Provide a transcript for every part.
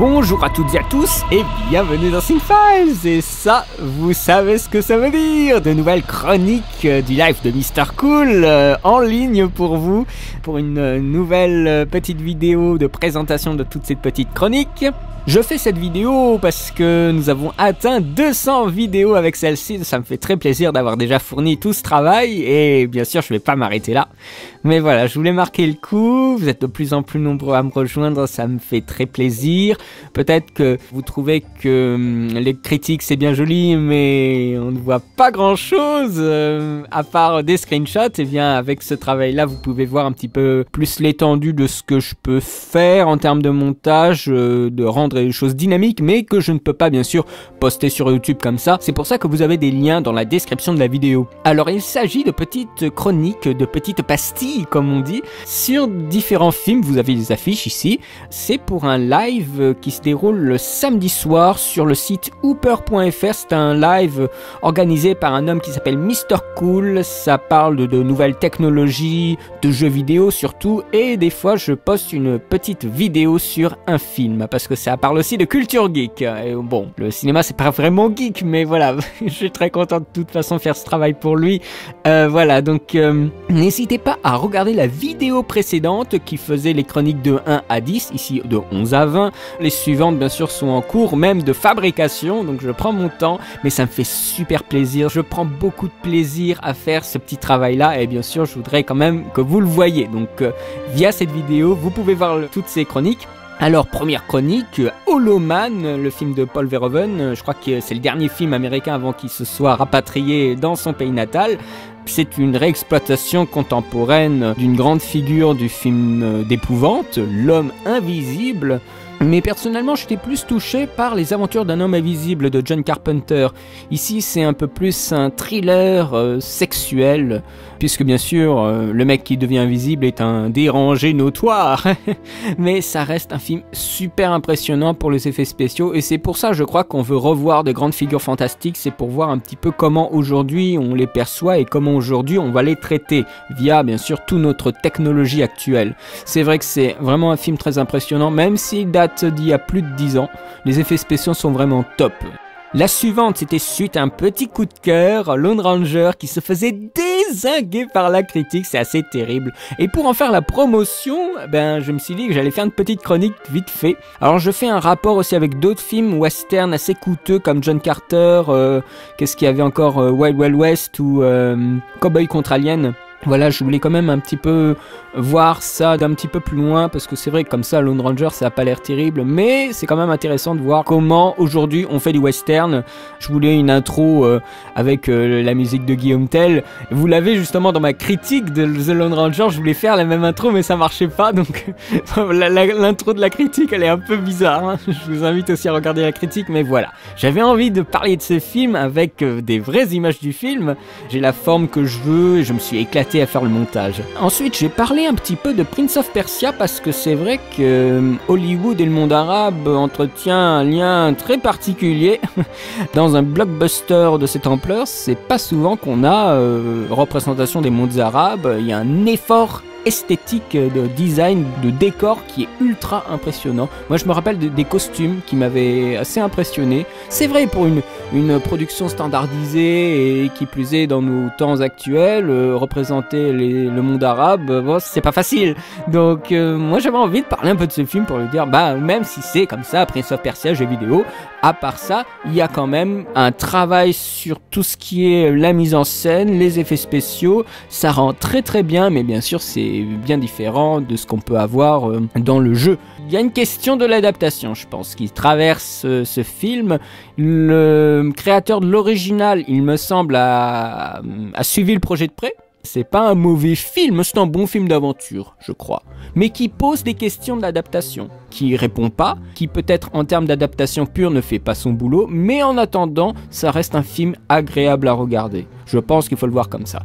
Bonjour à toutes et à tous et bienvenue dans Cinefiles. Et ça, vous savez ce que ça veut dire. De nouvelles chroniques du live de Mr. Cool en ligne pour vous. Pour une nouvelle petite vidéo de présentation de toutes ces petites chroniques. Je fais cette vidéo parce que nous avons atteint 200 vidéos avec celle-ci. Ça me fait très plaisir d'avoir déjà fourni tout ce travail. Et bien sûr, je vais pas m'arrêter là. Mais voilà, je voulais marquer le coup. Vous êtes de plus en plus nombreux à me rejoindre. Ça me fait très plaisir. Peut-être que vous trouvez que les critiques c'est bien joli, mais on ne voit pas grand-chose à part des screenshots. Et bien, avec ce travail-là, vous pouvez voir un petit peu plus l'étendue de ce que je peux faire en termes de montage, de rendre les choses dynamiques, mais que je ne peux pas bien sûr poster sur YouTube comme ça. C'est pour ça que vous avez des liens dans la description de la vidéo. Alors il s'agit de petites chroniques, de petites pastilles comme on dit, sur différents films. Vous avez les affiches ici. C'est pour un live qui se déroule le samedi soir sur le site hooper.fr. C'est un live organisé par un homme qui s'appelle Mr. Cool. Ça parle de nouvelles technologies, de jeux vidéo surtout, et des fois je poste une petite vidéo sur un film parce que ça parle aussi de culture geek. Et bon, le cinéma c'est pas vraiment geek, mais voilà, je suis très content de toute façon faire ce travail pour lui. Voilà, donc n'hésitez pas à regarder la vidéo précédente qui faisait les chroniques de 1 à 10, ici de 11 à 20. Les suivantes bien sûr sont en cours même de fabrication, donc je prends mon temps, mais ça me fait super plaisir. Je prends beaucoup de plaisir à faire ce petit travail là, et bien sûr je voudrais quand même que vous le voyez. Donc via cette vidéo, vous pouvez voir toutes ces chroniques. Alors, première chronique, Hollow Man, le film de Paul Verhoeven. Je crois que c'est le dernier film américain avant qu'il se soit rapatrié dans son pays natal. C'est une réexploitation contemporaine d'une grande figure du film d'épouvante, L'Homme Invisible. Mais personnellement, j'étais plus touché par Les Aventures d'un Homme Invisible de John Carpenter. Ici, c'est un peu plus un thriller sexuel, puisque bien sûr, le mec qui devient invisible est un dérangé notoire. Mais ça reste un film super impressionnant pour les effets spéciaux, et c'est pour ça, je crois, qu'on veut revoir de grandes figures fantastiques. C'est pour voir un petit peu comment aujourd'hui on les perçoit et comment aujourd'hui on va les traiter, via bien sûr toute notre technologie actuelle. C'est vrai que c'est vraiment un film très impressionnant, même s'il date d'il y a plus de 10 ans. Les effets spéciaux sont vraiment top. La suivante, c'était suite à un petit coup de cœur, Lone Ranger qui se faisait dézinguer par la critique, c'est assez terrible. Et pour en faire la promotion, je me suis dit que j'allais faire une petite chronique vite fait. Alors je fais un rapport aussi avec d'autres films western assez coûteux comme John Carter, qu'est-ce qu'il y avait encore, Wild Wild West ou Cowboy contre Alien. Voilà, je voulais quand même un petit peu voir ça d'un petit peu plus loin, parce que c'est vrai que comme ça, Lone Ranger, ça a pas l'air terrible, mais c'est quand même intéressant de voir comment aujourd'hui on fait du western. Je voulais une intro avec la musique de Guillaume Tell. Vous l'avez justement dans ma critique de The Lone Ranger, je voulais faire la même intro, mais ça marchait pas, donc l'intro de la critique, elle est un peu bizarre, hein. Je vous invite aussi à regarder la critique, mais voilà. J'avais envie de parler de ce film avec des vraies images du film. J'ai la forme que je veux, et je me suis éclaté à faire le montage. Ensuite, j'ai parlé un petit peu de Prince of Persia parce que c'est vrai que Hollywood et le monde arabe entretiennent un lien très particulier. Dans un blockbuster de cette ampleur, c'est pas souvent qu'on a représentation des mondes arabes. Il y a un effort esthétique de design, de décor qui est ultra impressionnant. Moi je me rappelle des costumes qui m'avaient assez impressionné. C'est vrai pour une production standardisée et qui plus est dans nos temps actuels, représenter le monde arabe, bon, c'est pas facile. Donc moi j'avais envie de parler un peu de ce film pour lui dire, même si c'est comme ça, Prince of Persia, jeux vidéo, à part ça, il y a quand même un travail sur tout ce qui est la mise en scène, les effets spéciaux, ça rend très très bien, mais bien sûr c'est bien différent de ce qu'on peut avoir dans le jeu. Il y a une question de l'adaptation, je pense, qui traverse ce film. Le créateur de l'original, il me semble, a suivi le projet de près. C'est pas un mauvais film, c'est un bon film d'aventure, je crois. Mais qui pose des questions de l'adaptation, qui répond pas, qui peut-être en termes d'adaptation pure ne fait pas son boulot, mais en attendant, ça reste un film agréable à regarder. Je pense qu'il faut le voir comme ça.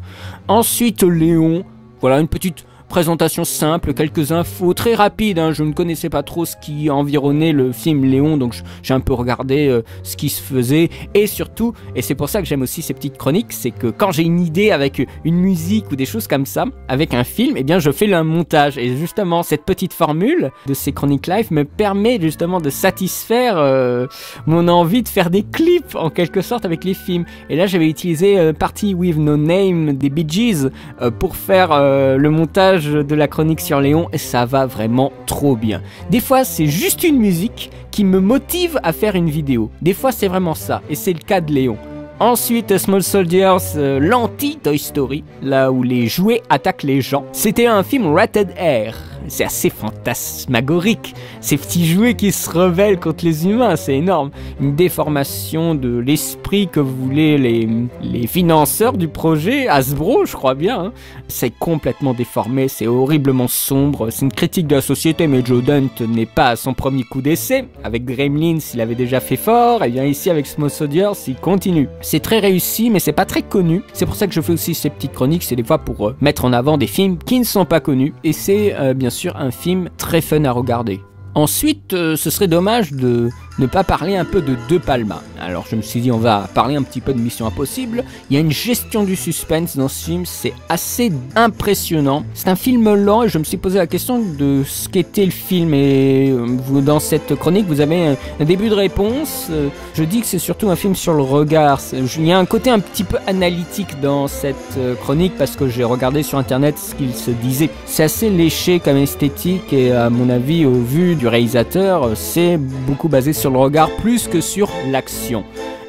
Ensuite, Léon, voilà une petite présentation simple, quelques infos très rapides, hein. Je ne connaissais pas trop ce qui environnait le film Léon, donc j'ai un peu regardé ce qui se faisait, et surtout, et c'est pour ça que j'aime aussi ces petites chroniques, c'est que quand j'ai une idée avec une musique ou des choses comme ça, avec un film, eh bien je fais le montage, et justement cette petite formule de ces chroniques live me permet justement de satisfaire mon envie de faire des clips en quelque sorte avec les films. Et là j'avais utilisé Party with No Name des Bee Gees pour faire le montage de la chronique sur Léon, et ça va vraiment trop bien. Des fois c'est juste une musique qui me motive à faire une vidéo, des fois c'est vraiment ça, et c'est le cas de Léon. Ensuite, Small Soldiers, l'anti-Toy Story, là où les jouets attaquent les gens. C'était un film rated R. C'est assez fantasmagorique. Ces petits jouets qui se rebellent contre les humains, c'est énorme. Une déformation de l'esprit que voulaient les financeurs du projet, Hasbro, je crois bien. Hein. C'est complètement déformé, c'est horriblement sombre. C'est une critique de la société, mais Joe Dante n'est pas à son premier coup d'essai. Avec Gremlins, il avait déjà fait fort. Et bien ici, avec Small Soldiers, il continue. C'est très réussi, mais c'est pas très connu. C'est pour ça que je fais aussi ces petites chroniques. C'est des fois pour mettre en avant des films qui ne sont pas connus. Et c'est bien sûr un film très fun à regarder. Ensuite, ce serait dommage de ne pas parler un peu de De Palma. Alors je me suis dit on va parler un petit peu de Mission Impossible. Il y a une gestion du suspense dans ce film, c'est assez impressionnant. C'est un film lent et je me suis posé la question de ce qu'était le film. Et vous, dans cette chronique, vous avez un début de réponse. Je dis que c'est surtout un film sur le regard. Il y a un côté un petit peu analytique dans cette chronique parce que j'ai regardé sur internet ce qu'il se disait. C'est assez léché comme esthétique et à mon avis, au vu du réalisateur, c'est beaucoup basé sur le regard plus que sur l'action.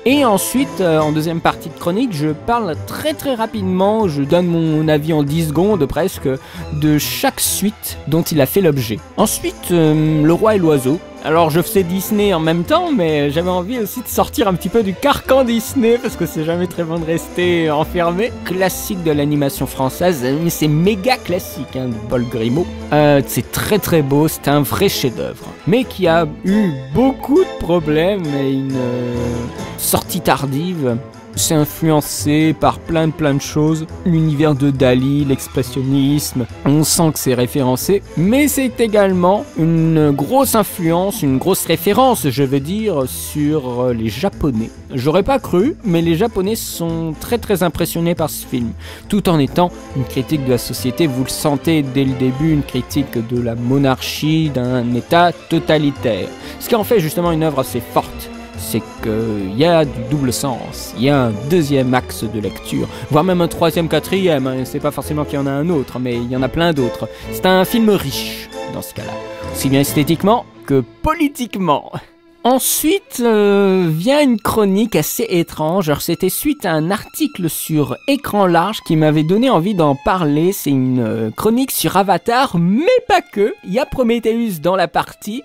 Et ensuite, en deuxième partie de chronique, je parle très rapidement, je donne mon avis en 10 secondes presque, de chaque suite dont il a fait l'objet. Ensuite, Le Roi et l'Oiseau. Alors je faisais Disney en même temps, mais j'avais envie aussi de sortir un petit peu du carcan Disney, parce que c'est jamais très bon de rester enfermé. Classique de l'animation française, mais c'est méga classique, hein, de Paul Grimaud. C'est très beau, c'est un vrai chef-d'œuvre, mais qui a eu beaucoup de problèmes et une sortie tardive. C'est influencé par plein de choses. L'univers de Dali, l'expressionnisme, on sent que c'est référencé. Mais c'est également une grosse influence, une grosse référence, je veux dire, sur les Japonais. J'aurais pas cru, mais les Japonais sont très impressionnés par ce film. Tout en étant une critique de la société, vous le sentez dès le début, une critique de la monarchie, d'un état totalitaire. Ce qui en fait justement une œuvre assez forte. C'est qu'il y a du double sens, il y a un deuxième axe de lecture, voire même un troisième, quatrième, hein. C'est pas forcément qu'il y en a un autre, mais il y en a plein d'autres. C'est un film riche, dans ce cas-là, aussi bien esthétiquement que politiquement. Ensuite vient une chronique assez étrange. Alors c'était suite à un article sur Écran Large qui m'avait donné envie d'en parler. C'est une chronique sur Avatar, mais pas que. Il y a Prometheus dans la partie,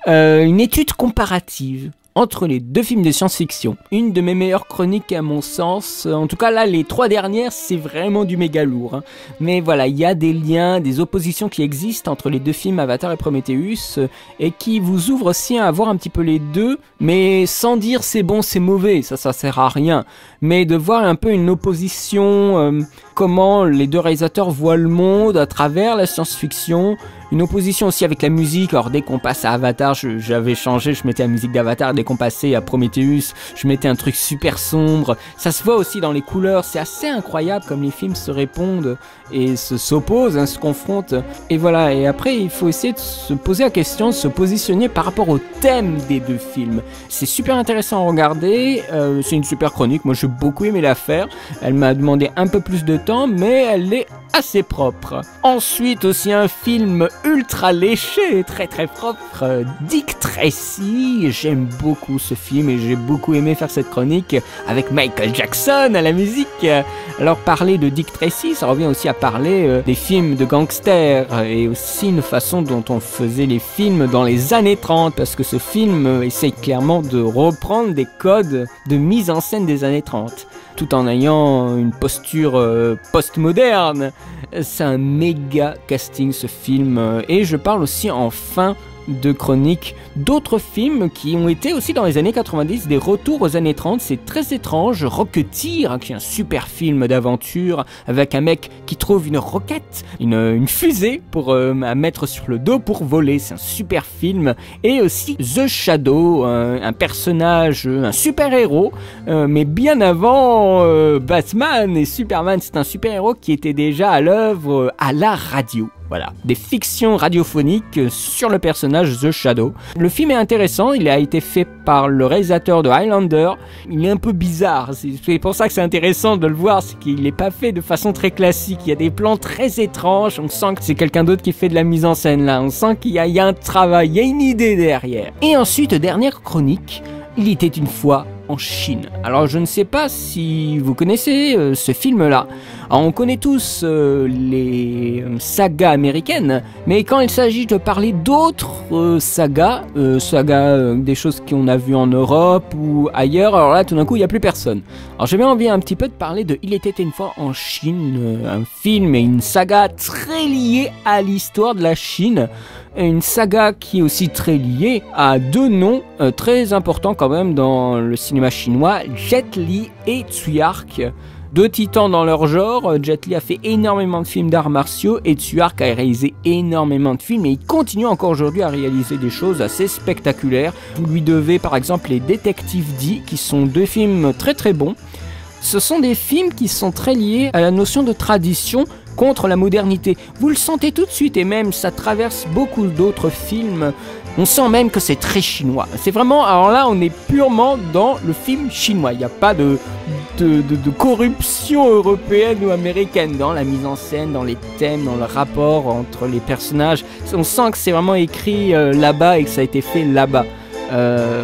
une étude comparative entre les deux films de science-fiction. Une de mes meilleures chroniques à mon sens. En tout cas là, les 3 dernières, c'est vraiment du méga lourd. Hein. Mais voilà, il y a des liens, des oppositions qui existent entre les deux films Avatar et Prometheus et qui vous ouvrent aussi à voir un petit peu les deux, mais sans dire c'est bon, c'est mauvais, ça sert à rien. Mais de voir un peu une opposition, comment les deux réalisateurs voient le monde à travers la science-fiction. Une opposition aussi avec la musique. Alors dès qu'on passe à Avatar, j'avais changé, je mettais la musique d'Avatar. Dès qu'on passait à Prometheus, je mettais un truc super sombre. Ça se voit aussi dans les couleurs, c'est assez incroyable comme les films se répondent et s'opposent, hein, se confrontent. Et voilà, et après il faut essayer de se poser la question, de se positionner par rapport au thème des deux films. C'est super intéressant à regarder, c'est une super chronique, moi j'ai beaucoup aimé la faire. Elle m'a demandé un peu plus de temps, mais elle est assez propre. Ensuite aussi un film ultra léché, très propre, Dick Tracy. J'aime beaucoup ce film et j'ai beaucoup aimé faire cette chronique avec Michael Jackson à la musique. Alors parler de Dick Tracy, ça revient aussi à parler des films de gangsters et aussi une façon dont on faisait les films dans les années 30, parce que ce film essaye clairement de reprendre des codes de mise en scène des années 30. Tout en ayant une posture post-moderne. C'est un méga casting ce film. Et je parle aussi enfin de chroniques d'autres films qui ont été aussi dans les années 90, des retours aux années 30, c'est très étrange. Rocketeer, qui est un super film d'aventure avec un mec qui trouve une roquette, une fusée pour à mettre sur le dos pour voler, c'est un super film. Et aussi The Shadow, un personnage, un super-héros, mais bien avant Batman et Superman, c'est un super-héros qui était déjà à l'œuvre à la radio. Voilà, des fictions radiophoniques sur le personnage The Shadow. Le film est intéressant, il a été fait par le réalisateur de Highlander. Il est un peu bizarre, c'est pour ça que c'est intéressant de le voir, c'est qu'il n'est pas fait de façon très classique. Il y a des plans très étranges, on sent que c'est quelqu'un d'autre qui fait de la mise en scène là. On sent qu'il y a un travail, il y a une idée derrière. Et ensuite, dernière chronique, il était une fois en Chine. Alors je ne sais pas si vous connaissez ce film-là. Alors, on connaît tous les sagas américaines, mais quand il s'agit de parler d'autres sagas, des choses qu'on a vues en Europe ou ailleurs, alors là tout d'un coup il n'y a plus personne. Alors j'avais envie un petit peu de parler de Il était une fois en Chine, un film et une saga très liée à l'histoire de la Chine. Une saga qui est aussi très liée à deux noms très importants quand même dans le cinéma chinois, Jet Li et Tsui Hark. Deux titans dans leur genre. Jet Li a fait énormément de films d'arts martiaux et Tsui Hark a réalisé énormément de films et il continue encore aujourd'hui à réaliser des choses assez spectaculaires. Vous lui devez par exemple les Détectives D, qui sont deux films très très bons. Ce sont des films qui sont très liés à la notion de tradition contre la modernité. Vous le sentez tout de suite et même ça traverse beaucoup d'autres films. On sent même que c'est très chinois. C'est vraiment, alors là on est purement dans le film chinois. Il n'y a pas de corruption européenne ou américaine dans la mise en scène, dans les thèmes, dans le rapport entre les personnages. On sent que c'est vraiment écrit là-bas et que ça a été fait là-bas.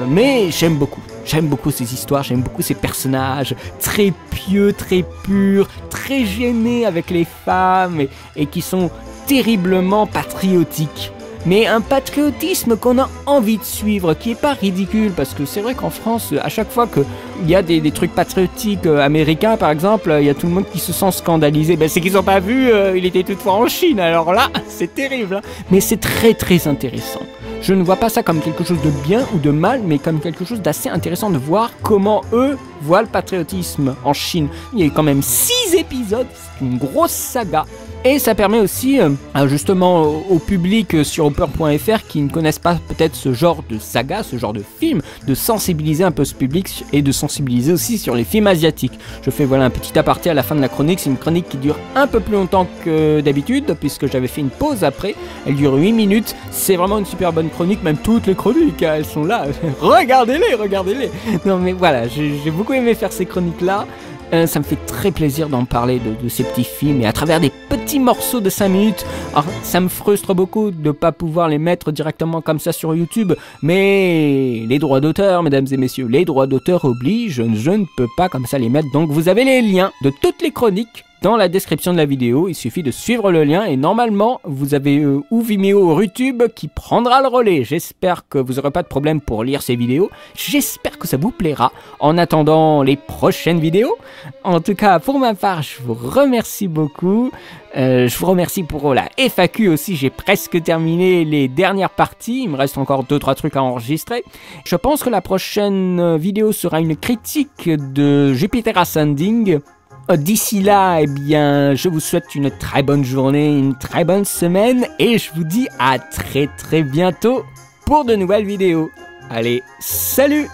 Mais j'aime beaucoup ces histoires, j'aime beaucoup ces personnages très pieux, très purs, très gênés avec les femmes et qui sont terriblement patriotiques. Mais un patriotisme qu'on a envie de suivre, qui est pas ridicule, parce que c'est vrai qu'en France, à chaque fois qu'il y a des trucs patriotiques américains, par exemple, il y a tout le monde qui se sent scandalisé. Ben, c'est qu'ils n'ont pas vu, il était toutefois en Chine, alors là, c'est terrible. Hein. Mais c'est très très intéressant. Je ne vois pas ça comme quelque chose de bien ou de mal, mais comme quelque chose d'assez intéressant de voir comment eux voient le patriotisme en Chine. Il y a eu quand même 6 épisodes, c'est une grosse saga. Et ça permet aussi, justement, au public sur Hopper.fr qui ne connaissent pas peut-être ce genre de saga, ce genre de film, de sensibiliser un peu ce public et de sensibiliser aussi sur les films asiatiques. Je fais voilà un petit aparté à la fin de la chronique. C'est une chronique qui dure un peu plus longtemps que d'habitude, puisque j'avais fait une pause après. Elle dure 8 minutes. C'est vraiment une super bonne chronique, même toutes les chroniques, elles sont là. Regardez-les. Non mais voilà, j'ai beaucoup aimé faire ces chroniques-là. Ça me fait très plaisir d'en parler de ces petits films et à travers des petits morceaux de 5 minutes. Alors, ça me frustre beaucoup de ne pas pouvoir les mettre directement comme ça sur YouTube, mais les droits d'auteur, mesdames et messieurs, les droits d'auteur obligent, je ne peux pas comme ça les mettre. Donc vous avez les liens de toutes les chroniques dans la description de la vidéo. Il suffit de suivre le lien et normalement vous avez ou Vimeo ou YouTube qui prendra le relais. J'espère que vous n'aurez pas de problème pour lire ces vidéos. J'espère que ça vous plaira en attendant les prochaines vidéos. En tout cas, pour ma part, je vous remercie beaucoup. Je vous remercie pour la FAQ aussi. J'ai presque terminé les dernières parties. Il me reste encore 2-3 trucs à enregistrer. Je pense que la prochaine vidéo sera une critique de Jupiter Ascending. D'ici là, eh bien, je vous souhaite une très bonne journée, une très bonne semaine et je vous dis à très bientôt pour de nouvelles vidéos. Allez, salut!